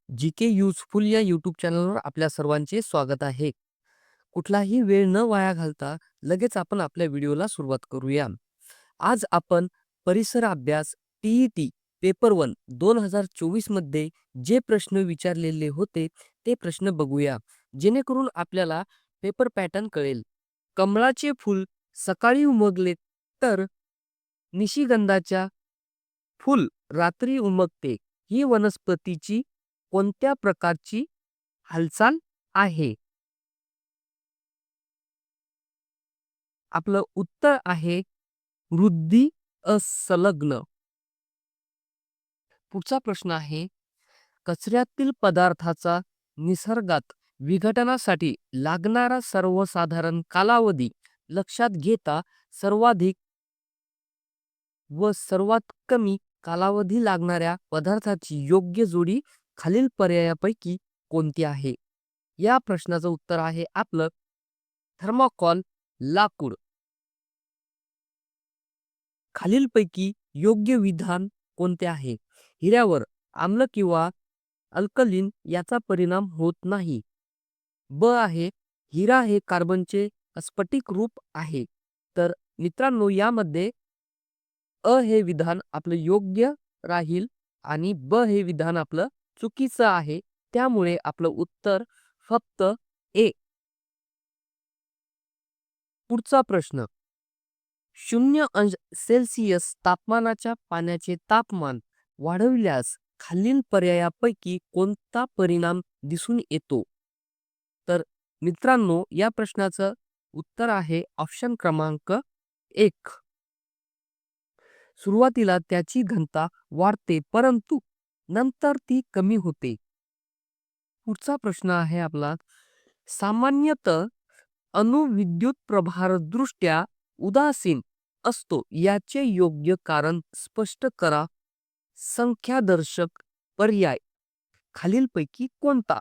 GK useful या YouTube चॅनलवर आपल्या सर्वांचे स्वागत आहे. कुठलाही वेळ न वाया घालता लगेच आपण आपल्या व्हिडिओला सुरुवात करूया. आज आपण परिसर अभ्यास टी-ई-टी पेपर 1 2024 मध्ये जे प्रश्न विचारलेले होते ते प्रश्न बघूया, जेणेकरून आपल्याला पेपर पॅटर्न कळेल. कमळाचे फूल सकाळी उमगले तर निशिगंधाच्या फूल रात्री उमगते. ही वनस्पतीची कोणत्या प्रकारची हालचाल आहे? आपलं उत्तर आहे वृद्धी असंलग्न. पुढचा प्रश्न आहे, कचऱ्यातील पदार्थाचा निसर्गात विघटनासाठी लागणारा सर्वसाधारण कालावधी लक्षात घेता सर्वाधिक व सर्वात कमी कालावधी लागणाऱ्या पदार्थाची योग्य जोडी खालील पर्यायापैकी कोणती आहे? या प्रश्नाचं उत्तर आहे आपलं थर्मोकॉल लाकूड. खालीलपैकी योग्य विधान कोणते आहे? हिऱ्यावर आम्ल किंवा अल्कलीन याचा परिणाम होत नाही. ब आहे, हिरा हे कार्बनचे स्फटिक रूप आहे. तर मित्रांनो, यामध्ये अ हे विधान आपलं योग्य राहील आणि ब हे विधान आपलं चुकीचं आहे. त्यामुळे आपलं उत्तर फक्त ए. पुढचा प्रश्न, 0 अंश सेल्सिअस तापमानाच्या पाण्याचे तापमान वाढविल्यास खालील पर्यायापैकी कोणता परिणाम दिसून येतो? तर मित्रांनो, या प्रश्नाचं उत्तर आहे ऑप्शन क्रमांक 1. सुरुवातीला त्याची घनता वाढते परंतु नंतर ती कमी होते. पुढचा प्रश्न आहे आपला, सामान्यतः अणु विद्युत प्रभारदृष्ट्या उदासीन असतो याचे योग्य कारण स्पष्ट करा. संख्यादर्शक पर्याय खालीलपैकी कोणता?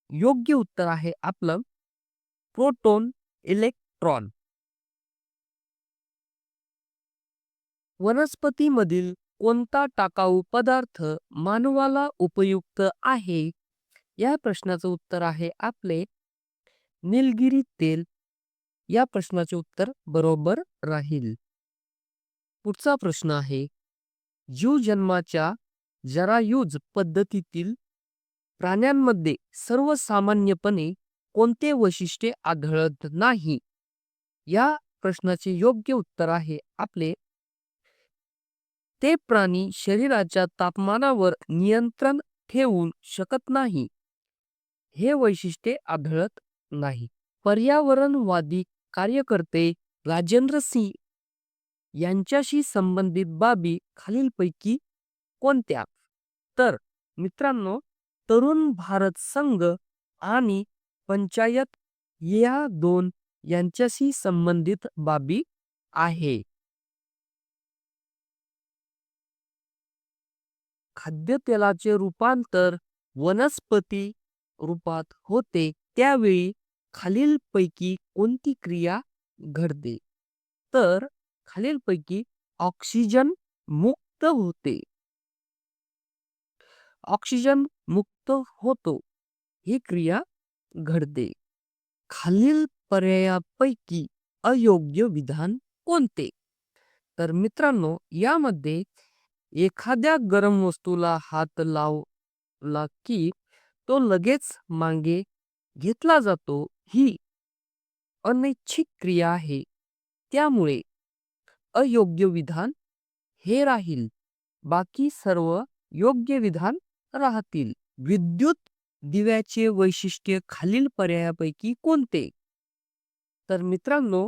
योग्य उत्तर आहे आपलं प्रोटॉन इलेक्ट्रॉन. वनस्पतीमधील कोणता टाकाऊ पदार्थ मानवाला उपयुक्त आहे? या प्रश्नाचं उत्तर आहे आपले निलगिरी तेल. या प्रश्नाचे उत्तर बरोबर राहील. पुढचा प्रश्न आहे, जीव जन्माच्या जरायुज पद्धतीतील प्राण्यांमध्ये सर्वसामान्यपणे कोणते वैशिष्ट्ये आढळत नाही? या प्रश्नाचे योग्य उत्तर आहे आपले ते प्राणी शरीराच्या तापमानावर नियंत्रण ठेवू शकत नाही. हे वैशिष्ट्ये आढळत नाही. पर्यावरणवादी कार्यकर्ते राजेंद्र सिंह यांच्याशी संबंधित बाबी खालीलपैकी कोणत्या? तर मित्रांनो, तरुण भारत संघ आणि पंचायत या दोन यांच्याशी संबंधित बाबी आहे. खाद्यतेलाचे रूपांतर वनस्पती रूपात होते त्यावेळी खालीलपैकी कोणती क्रिया घडते? तर खालीलपैकी ऑक्सिजन मुक्त होते. ऑक्सिजन मुक्त होतो ही क्रिया घडते. खालील पर्यायापैकी अयोग्य विधान कोणते? तर मित्रांनो, यामध्ये एखाद्या गरम वस्तूला हात लावला की तो लगेच मागे घेतला जातो ही अनैच्छिक क्रिया आहे. त्यामुळे अयोग्य विधान हे राहील. बाकी सर्व योग्य विधान राहतील. विद्युत दिव्याचे वैशिष्ट्य खालील पर्यायापैकी कोणते? तर मित्रांनो,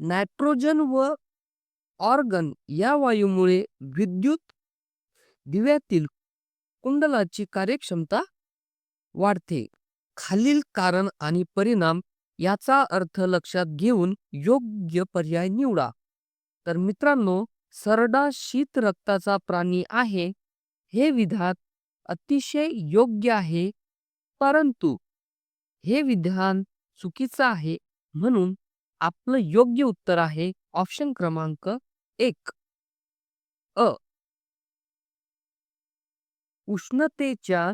नायट्रोजन व ऑर्गन या वायूमुळे विद्युत दिव्यातील कुंडलाची कार्यक्षमता वाढते. खालील कारण आणि परिणाम याचा अर्थ लक्षात घेऊन योग्य पर्याय निवडा. तर मित्रांनो, सरडा शीत रक्ताचा प्राणी आहे हे विधान अतिशय योग्य आहे, परंतु हे विधान चुकीचं आहे. म्हणून आपलं योग्य उत्तर आहे ऑप्शन क्रमांक 1 अ. उष्णतेच्या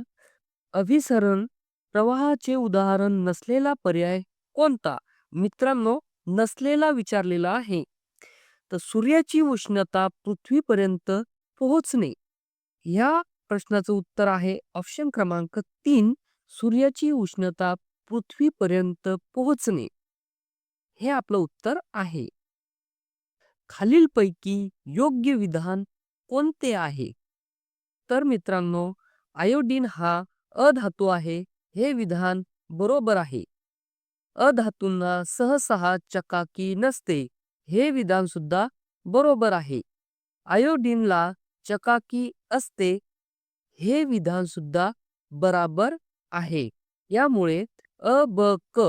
अभिसरण प्रवाहाचे उदाहरण नसलेला पर्याय कोणता? मित्रांनो, नसलेला विचारलेला आहे. तर सूर्याची उष्णता पृथ्वीपर्यंत पोहोचणे. या प्रश्नाचं उत्तर आहे ऑप्शन क्रमांक 3. सूर्याची उष्णता पृथ्वीपर्यंत पोहोचणे. हे आपलं उत्तर आहे. खालीलपैकी योग्य विधान कोणते आहे? तर मित्रांनो, आयोडीन हा अधातू आहे. हे विधान बरोबर आहे. अधातूंना सहसा चकाकी नसते. हे विधान सुद्धा बरोबर आहे. आयोडीनला चकाकी असते. हे विधान सुद्धा बराबर आहे. यामुळे अ, ब, क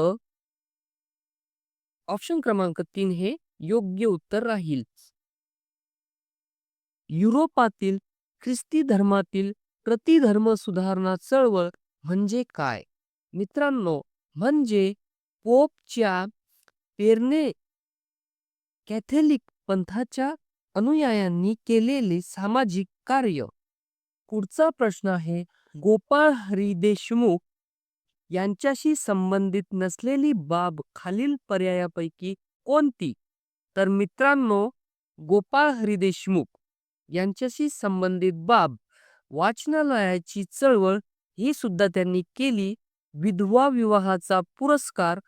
ऑप्शन क्रमांक 3 हे योग्य उत्तर राहील. युरोपातील ख्रिस्ती धर्मातील प्रतिधर्म सुधारणा चळवळ म्हणजे काय? मित्रांनो, म्हणजे पोपच्या पेरणे कॅथोलिक पंथाच्या अनुयायांनी केलेले सामाजिक कार्य. पुढचा प्रश्न आहे, गोपाळ हरी देशमुख यांच्याशी संबंधित नसलेली बाब खालील पर्यायापैकी कोणती? तर मित्रांनो, गोपाळ हरी देशमुख यांच्याशी संबंधित बाब वाचनालयाची चळवळ ही सुद्धा त्यांनी केली. विधवा विवाहाचा पुरस्कार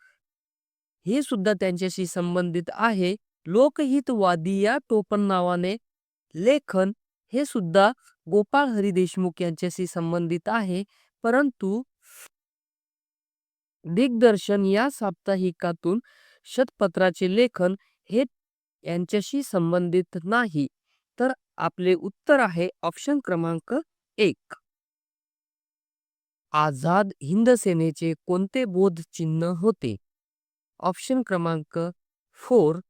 हे सुद्धा त्यांच्याशी संबंधित आहे. लोकहितवादी या टोपण नावाने लेखन हे सुद्धा गोपाळ हरी देशमुख यांच्याशी संबंधित आहे. परंतु दिग्दर्शन या साप्ताहिकातून शतपत्राचे लेखन हे यांच्याशी संबंधित नाही. तर आपले उत्तर आहे ऑप्शन क्रमांक 1. आझाद हिंद सेनेचे कोणते बोधचिन्ह होते? ऑप्शन क्रमांक 4.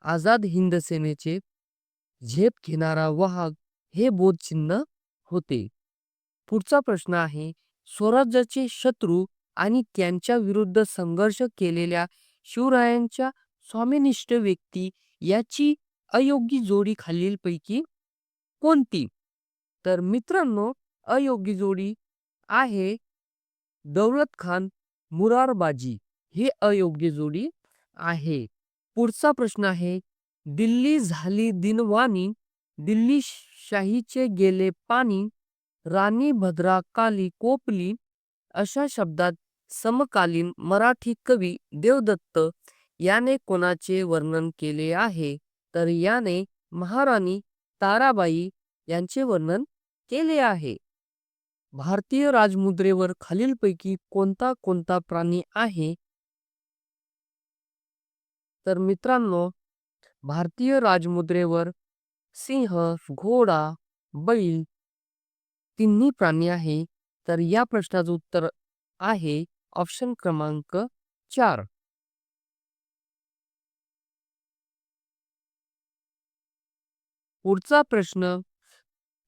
आझाद हिंद सेनेचे झेप घेणारा वाहक हे बोधचिन्ह होते. पुढचा प्रश्न आहे, स्वराज्याचे शत्रू आणि त्यांच्या विरुद्ध संघर्ष केलेल्या शिवरायांच्या स्वामिनिष्ठ व्यक्ती याची अयोग्य जोडी खालीलपैकी कोणती? तर मित्रांनो, अयोग्य जोडी आहे दौलत खान मुरारबाजी. ही अयोग्य जोडी आहे. पुढचा प्रश्न आहे, दिल्ली झाली दिनवाणी, दिल्ली शाहीचे गेले पाणी, राणी भद्राकाली कोपली अशा शब्दात समकालीन मराठी कवी देवदत्त याने कोणाचे वर्णन केले आहे? तर याने महाराणी ताराबाई यांचे वर्णन केले आहे. भारतीय राजमुद्रेवर खालीलपैकी कोणता कोणता प्राणी आहे? तर मित्रांनो, भारतीय राजमुद्रेवर सिंह, घोडा, बैल तिन्ही प्राणी आहे. तर या प्रश्नाचं उत्तर आहे ऑप्शन क्रमांक 4. पुढचा प्रश्न,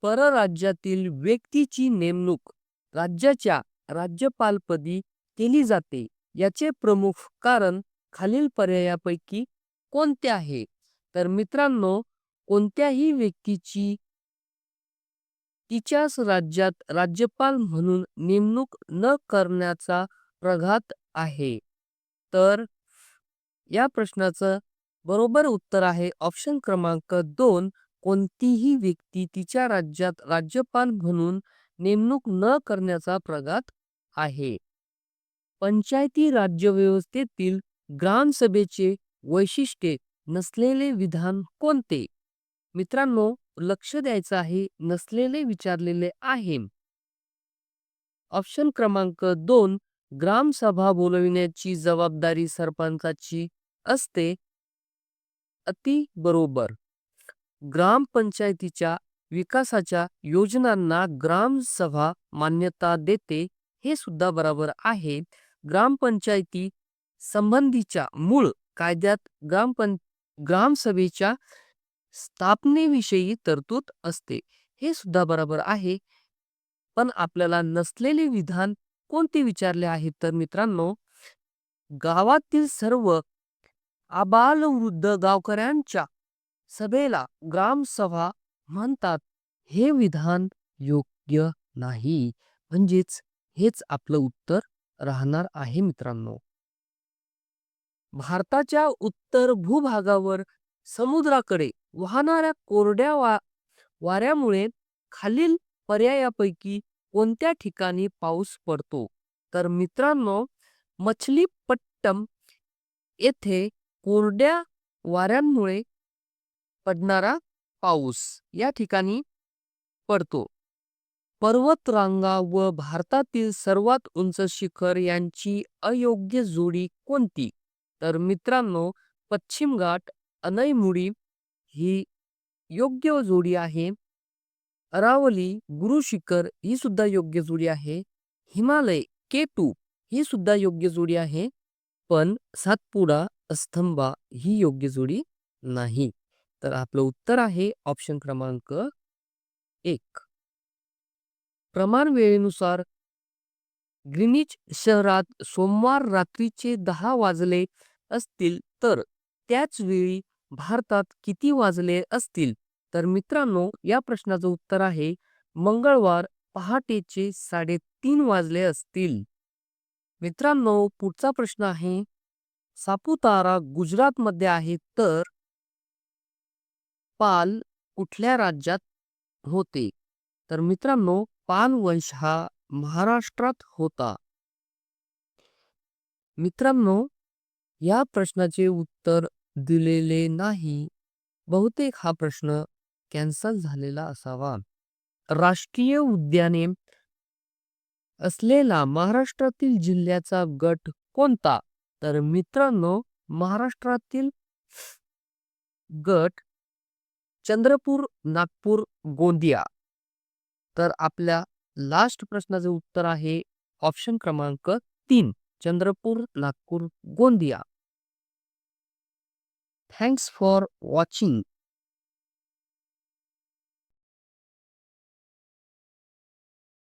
परराज्यातील व्यक्तीची नेमणूक राज्याच्या राज्यपालपदी केली जाते. याचे प्रमुख कारण खालील पर्यायापैकी कोणते आहे? तर मित्रांनो, कोणत्याही व्यक्तीची तिच्याच राज्यात राज्यपाल म्हणून नेमणूक न करण्याचा प्रघात आहे. तर या प्रश्नाचं बरोबर उत्तर आहे ऑप्शन क्रमांक 2. कोणतीही व्यक्ती तिच्या राज्यात राज्यपाल म्हणून नेमणूक न करण्याचा प्रघात आहे. पंचायती राज्यव्यवस्थेतील ग्रामसभेचे वैशिष्ट्ये नसलेले विधान कोणते? मित्रांनो, लक्ष द्यायचं आहे, नसलेले विचारलेले आहे. ऑप्शन क्रमांक 2. ग्रामसभा बोलविण्याची जबाबदारी सरपंचाची असते. अति बरोबर. ग्रामपंचायतीच्या विकासाच्या योजनांना ग्रामसभा मान्यता देते. हे सुद्धा बरोबर आहे. ग्रामपंचायती संबंधीच्या मूळ कायद्यात ग्रामसभेच्या स्थापनेविषयी तरतूद असते. हे सुद्धा बरोबर आहे. पण आपल्याला नसलेले विधान कोणते विचारले आहे? तर मित्रांनो, गावातील सर्व आबालवृद्ध गावकऱ्यांच्या सभेला ग्रामसभा म्हणतात. हे विधान योग्य नाही. म्हणजेच हेच आपलं उत्तर राहणार आहे मित्रांनो. भारताच्या उत्तर भूभागावर समुद्राकडे वाहणाऱ्या कोरड्या वाऱ्यामुळे खालील पर्यायापैकी कोणत्या ठिकाणी पाऊस पडतो? तर मित्रांनो, मछलीपट्टम येथे कोरड्या वाऱ्यांमुळे पडणारा पाऊस या ठिकाणी पडतो. पर्वतरांगा व भारतातील सर्वात उंच शिखर यांची अयोग्य जोडी कोणती? तर मित्रांनो, पश्चिम घाट, अनईमुडी ही योग्य जोडी आहे. अरावली, गुरु शिखर ही सुद्धा योग्य जोडी आहे. हिमालय, K2 ही सुद्धा योग्य जोडी आहे. पण सातपुडा, स्तंभा ही योग्य जोडी नाही. तर आपलं उत्तर आहे ऑप्शन क्रमांक 1. प्रमाण वेळेनुसार ग्रीनिच शहरात सोमवार रात्रीचे 10 वाजले असतील तर त्याच वेळी भारतात किती वाजले असतील? तर मित्रांनो, या प्रश्नाचं उत्तर आहे मंगळवार पहाटेचे 3:30 वाजले असतील. मित्रांनो, पुढचा प्रश्न आहे सापुतारा गुजरातमध्ये आहे तर पाल कुठल्या राज्यात होते? तर मित्रांनो, पाल वंश हा महाराष्ट्रात होता. मित्रांनो, या प्रश्नाचे उत्तर दिलेले नाही. बहुतेक हा प्रश्न कॅन्सल झालेला असावा. राष्ट्रीय उद्याने असलेला महाराष्ट्रातील जिल्ह्याचा गट कोणता? तर मित्रांनो, महाराष्ट्रातील गट चंद्रपूर, नागपूर, गोंदिया. तर आपल्या लास्ट प्रश्नाचे उत्तर आहे ऑप्शन क्रमांक 3 Chandrapur, Nagpur, Gondia. Thanks for watching.